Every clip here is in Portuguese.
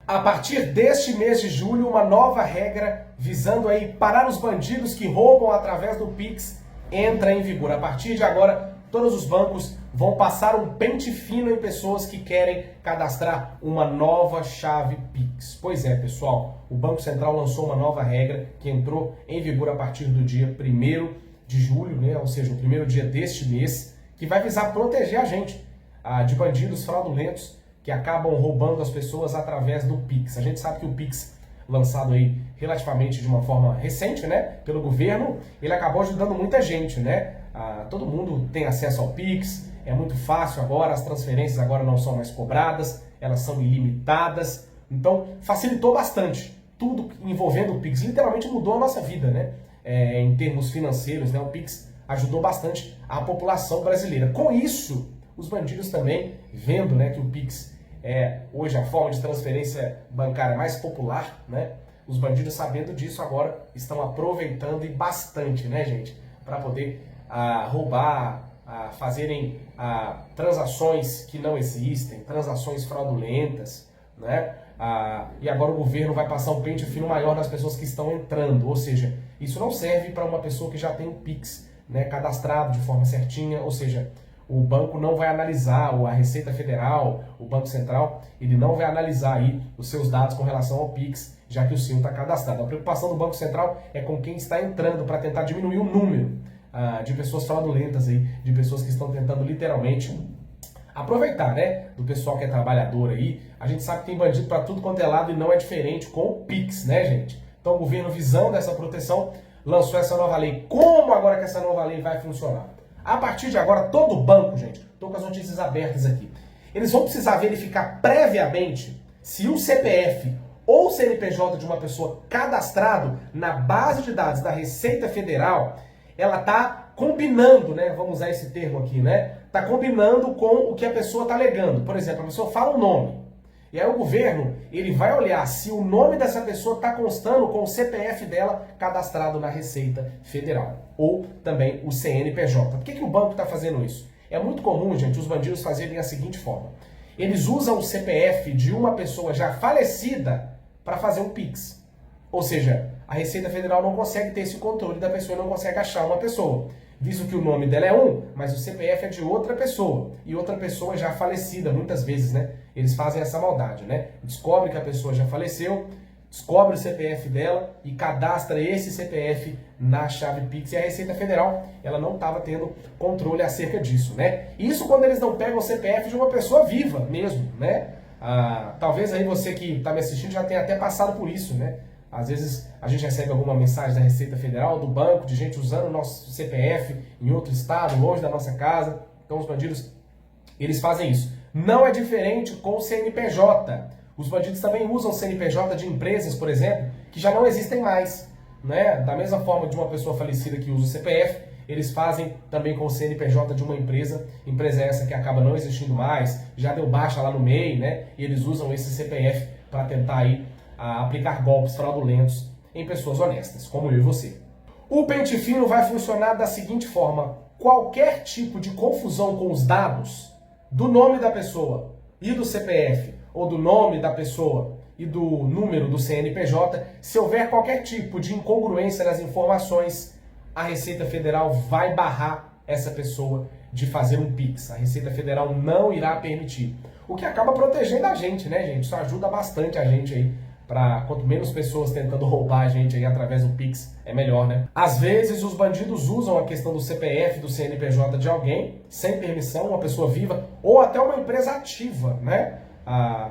A partir deste mês de julho, uma nova regra visando aí parar os bandidos que roubam através do Pix entra em vigor. A partir de agora, todos os bancos vão passar um pente fino em pessoas que querem cadastrar uma nova chave Pix. Pois é, pessoal, o Banco Central lançou uma nova regra que entrou em vigor a partir do dia 1º de julho, né? Ou seja, o primeiro dia deste mês, que vai visar proteger a gente de bandidos fraudulentos que acabam roubando as pessoas através do Pix. A gente sabe que o Pix, lançado aí relativamente de uma forma recente, né, pelo governo, ele acabou ajudando muita gente, né? Todo mundo tem acesso ao Pix, é muito fácil agora, as transferências agora não são mais cobradas, elas são ilimitadas, então facilitou bastante. Tudo envolvendo o Pix, literalmente mudou a nossa vida, né? Em termos financeiros, né? O Pix ajudou bastante a população brasileira. Com isso, os bandidos também, vendo, né, que o Pix é hoje a forma de transferência bancária mais popular, né? Os bandidos, sabendo disso, agora estão aproveitando e bastante, né, gente? Para poder roubar, fazerem transações que não existem, transações fraudulentas, né? E agora o governo vai passar um pente fino maior nas pessoas que estão entrando, ou seja, isso não serve para uma pessoa que já tem o Pix, né, cadastrado de forma certinha, ou seja, o banco não vai analisar, ou a Receita Federal, o Banco Central, ele não vai analisar aí os seus dados com relação ao Pix, já que o seu está cadastrado. A preocupação do Banco Central é com quem está entrando para tentar diminuir o número de pessoas fraudulentas aí, de pessoas que estão tentando literalmente aproveitar, né, do pessoal que é trabalhador aí. A gente sabe que tem bandido para tudo quanto é lado e não é diferente com o Pix, né, gente? Então o governo, visando essa proteção, lançou essa nova lei. Como agora que essa nova lei vai funcionar? A partir de agora, todo banco, gente, estou com as notícias abertas aqui, eles vão precisar verificar previamente se o CPF ou CNPJ de uma pessoa cadastrado na base de dados da Receita Federal, ela está combinando, né? Vamos usar esse termo aqui, né? Está combinando com o que a pessoa está alegando. Por exemplo, a pessoa fala um nome. E aí o governo, ele vai olhar se o nome dessa pessoa está constando com o CPF dela cadastrado na Receita Federal. Ou também o CNPJ. Por que o banco está fazendo isso? É muito comum, gente, os bandidos fazerem a seguinte forma. Eles usam o CPF de uma pessoa já falecida para fazer um Pix. Ou seja, a Receita Federal não consegue ter esse controle da pessoa e não consegue achar uma pessoa. Visto que o nome dela é um, mas o CPF é de outra pessoa. E outra pessoa já falecida, muitas vezes, né? Eles fazem essa maldade, né? Descobre que a pessoa já faleceu, descobre o CPF dela e cadastra esse CPF na chave Pix. E a Receita Federal, ela não estava tendo controle acerca disso, né? Isso quando eles não pegam o CPF de uma pessoa viva mesmo, né? Talvez aí você que está me assistindo já tenha até passado por isso, né? Às vezes a gente recebe alguma mensagem da Receita Federal, do banco, de gente usando o nosso CPF em outro estado, longe da nossa casa. Então os bandidos, eles fazem isso. Não é diferente com o CNPJ. Os bandidos também usam o CNPJ de empresas, por exemplo, que já não existem mais, né? Da mesma forma de uma pessoa falecida que usa o CPF, eles fazem também com o CNPJ de uma empresa essa que acaba não existindo mais, já deu baixa lá no MEI, né? E eles usam esse CPF para tentar aí aplicar golpes fraudulentos em pessoas honestas, como eu e você. O pente fino vai funcionar da seguinte forma: qualquer tipo de confusão com os dados do nome da pessoa e do CPF, ou do nome da pessoa e do número do CNPJ, se houver qualquer tipo de incongruência nas informações, a Receita Federal vai barrar essa pessoa de fazer um Pix. A Receita Federal não irá permitir. O que acaba protegendo a gente, né, gente? Isso ajuda bastante a gente aí. Quanto menos pessoas tentando roubar a gente aí através do Pix, é melhor, né? Às vezes os bandidos usam a questão do CPF, do CNPJ de alguém, sem permissão, uma pessoa viva, ou até uma empresa ativa, né?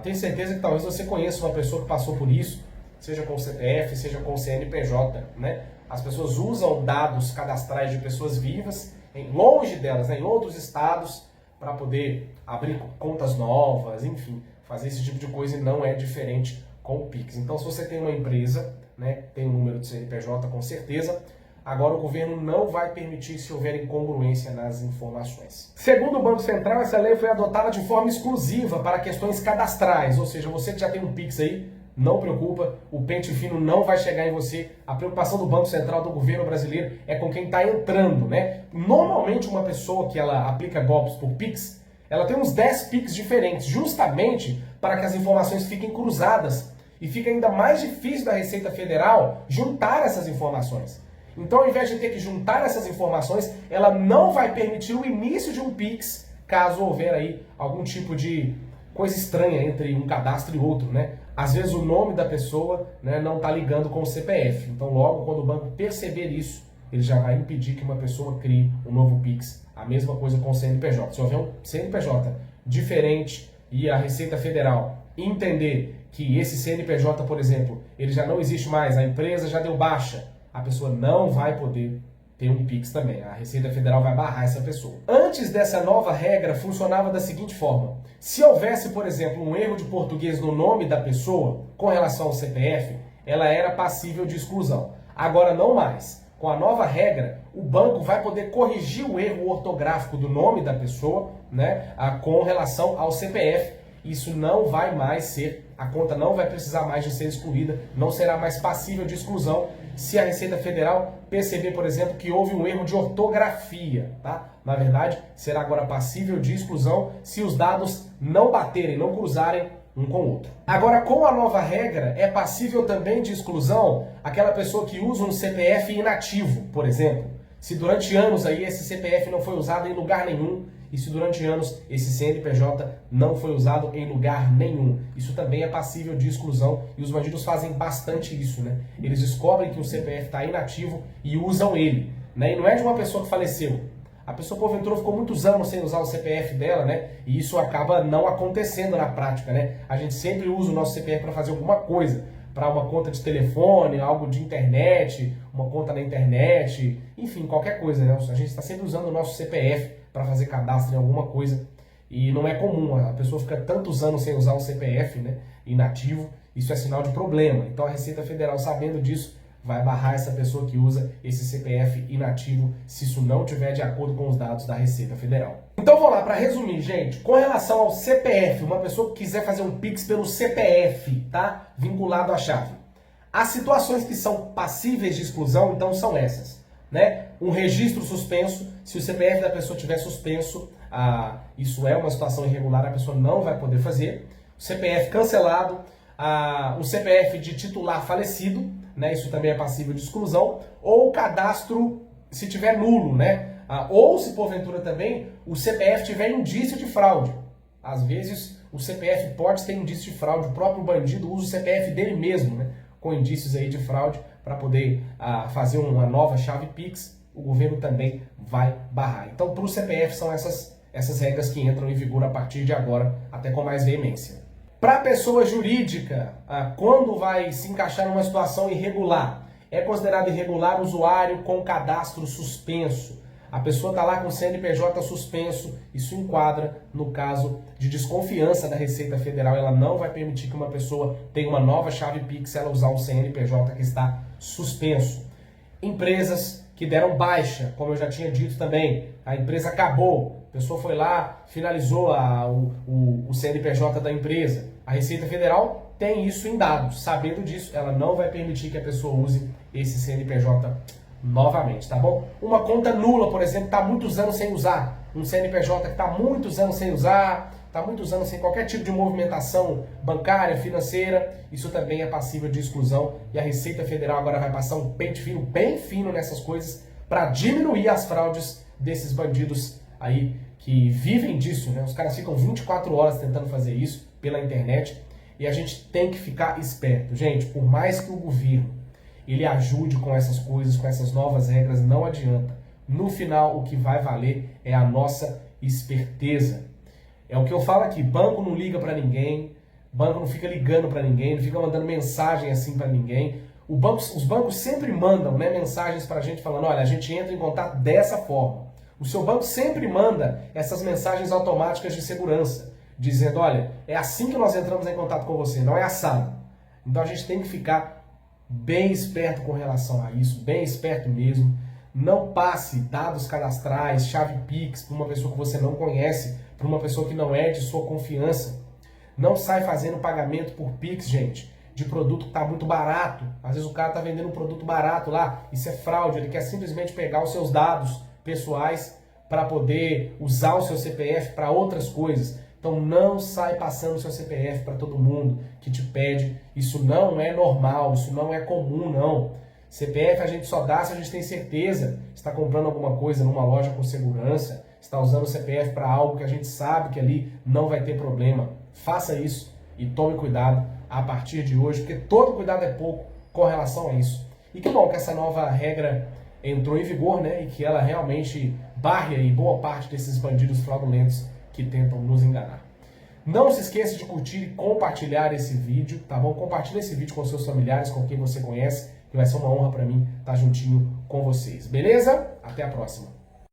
Tenho certeza que talvez você conheça uma pessoa que passou por isso, seja com o CPF, seja com o CNPJ, né? As pessoas usam dados cadastrais de pessoas vivas, longe delas, né? Em outros estados, para poder abrir contas novas, enfim, fazer esse tipo de coisa, e não é diferente com o Pix. Então, se você tem uma empresa, né, tem um número de CNPJ com certeza, agora o governo não vai permitir se houver incongruência nas informações. Segundo o Banco Central, essa lei foi adotada de forma exclusiva para questões cadastrais, ou seja, você que já tem um Pix aí, não preocupa, o pente fino não vai chegar em você. A preocupação do Banco Central, do governo brasileiro, é com quem está entrando, né? Normalmente uma pessoa que ela aplica golpes por Pix, ela tem uns 10 Pix diferentes, justamente para que as informações fiquem cruzadas e fica ainda mais difícil da Receita Federal juntar essas informações. Então, ao invés de ter que juntar essas informações, ela não vai permitir o início de um Pix, caso houver aí algum tipo de coisa estranha entre um cadastro e outro, né? Às vezes o nome da pessoa, né, não está ligando com o CPF. Então, logo quando o banco perceber isso, ele já vai impedir que uma pessoa crie um novo Pix. A mesma coisa com o CNPJ. Se houver um CNPJ diferente e a Receita Federal entender que esse CNPJ, por exemplo, ele já não existe mais, a empresa já deu baixa, a pessoa não vai poder ter um Pix também. A Receita Federal vai barrar essa pessoa. Antes dessa nova regra, funcionava da seguinte forma. Se houvesse, por exemplo, um erro de português no nome da pessoa, com relação ao CPF, ela era passível de exclusão. Agora não mais. Com a nova regra, o banco vai poder corrigir o erro ortográfico do nome da pessoa, né, com relação ao CPF. Isso não vai mais ser, a conta não vai precisar mais de ser excluída, não será mais passível de exclusão se a Receita Federal perceber, por exemplo, que houve um erro de ortografia, tá? Na verdade, será agora passível de exclusão se os dados não baterem, não cruzarem um com o outro. Agora, com a nova regra, é passível também de exclusão aquela pessoa que usa um CPF inativo, por exemplo. Se durante anos aí esse CPF não foi usado em lugar nenhum, e se durante anos esse CNPJ não foi usado em lugar nenhum. Isso também é passível de exclusão e os bandidos fazem bastante isso, né? Eles descobrem que o CPF está inativo e usam ele, né? E não é de uma pessoa que faleceu. A pessoa, porventura, ficou muitos anos sem usar o CPF dela, né? E isso acaba não acontecendo na prática, né? A gente sempre usa o nosso CPF para fazer alguma coisa, para uma conta de telefone, algo de internet, uma conta na internet, enfim, qualquer coisa, né? A gente está sempre usando o nosso CPF para fazer cadastro em alguma coisa e não é comum, a pessoa fica tantos anos sem usar o CPF, né, inativo, isso é sinal de problema. Então a Receita Federal, sabendo disso, vai barrar essa pessoa que usa esse CPF inativo se isso não tiver de acordo com os dados da Receita Federal. Então vamos lá, para resumir, gente, com relação ao CPF, uma pessoa que quiser fazer um Pix pelo CPF, tá, vinculado à chave. As situações que são passíveis de exclusão, então, são essas. Né? Um registro suspenso, se o CPF da pessoa estiver suspenso, isso é uma situação irregular, a pessoa não vai poder fazer. O CPF cancelado, o CPF de titular falecido, né? Isso também é passível de exclusão, ou o cadastro, se tiver nulo, né? Ou se porventura também o CPF tiver indício de fraude. Às vezes o CPF pode ter indício de fraude, o próprio bandido usa o CPF dele mesmo, né? Com indícios aí de fraude, para poder fazer uma nova chave Pix, o governo também vai barrar. Então, para o CPF são essas regras que entram em vigor a partir de agora, até com mais veemência. Para a pessoa jurídica, quando vai se encaixar numa situação irregular, é considerado irregular o usuário com cadastro suspenso. A pessoa está lá com o CNPJ suspenso, isso enquadra no caso de desconfiança da Receita Federal. Ela não vai permitir que uma pessoa tenha uma nova chave Pix se ela usar um CNPJ que está suspenso. Empresas que deram baixa, como eu já tinha dito também, a empresa acabou, a pessoa foi lá, finalizou o CNPJ da empresa. A Receita Federal tem isso em dados. Sabendo disso, ela não vai permitir que a pessoa use esse CNPJ novamente, tá bom? Uma conta nula, por exemplo, está muitos anos sem usar. Um CNPJ que está muitos anos sem usar, está muitos anos sem qualquer tipo de movimentação bancária, financeira, isso também é passível de exclusão. E a Receita Federal agora vai passar um pente fino, bem fino nessas coisas, para diminuir as fraudes desses bandidos aí que vivem disso, né? Os caras ficam 24 horas tentando fazer isso pela internet e a gente tem que ficar esperto. Gente, por mais que o governo ele ajude com essas coisas, com essas novas regras, não adianta. No final, o que vai valer é a nossa esperteza. É o que eu falo aqui, banco não liga para ninguém, banco não fica ligando para ninguém, não fica mandando mensagem assim para ninguém. Os bancos sempre mandam, né, mensagens para a gente falando, olha, a gente entra em contato dessa forma. O seu banco sempre manda essas mensagens automáticas de segurança, dizendo, olha, é assim que nós entramos em contato com você, não é assado. Então a gente tem que ficar bem esperto com relação a isso, bem esperto mesmo. Não passe dados cadastrais, chave Pix para uma pessoa que você não conhece, para uma pessoa que não é de sua confiança. Não sai fazendo pagamento por Pix, gente, de produto que está muito barato. Às vezes o cara está vendendo um produto barato lá, isso é fraude, ele quer simplesmente pegar os seus dados pessoais para poder usar o seu CPF para outras coisas. Então não sai passando seu CPF para todo mundo que te pede. Isso não é normal, isso não é comum, não. CPF a gente só dá se a gente tem certeza. Está comprando alguma coisa numa loja com segurança, está usando o CPF para algo que a gente sabe que ali não vai ter problema. Faça isso e tome cuidado a partir de hoje, porque todo cuidado é pouco com relação a isso. E que bom que essa nova regra entrou em vigor, né? E que ela realmente barre aí boa parte desses bandidos fraudulentos que tentam nos enganar. Não se esqueça de curtir e compartilhar esse vídeo, tá bom? Compartilhe esse vídeo com seus familiares, com quem você conhece, que vai ser uma honra para mim estar juntinho com vocês. Beleza? Até a próxima.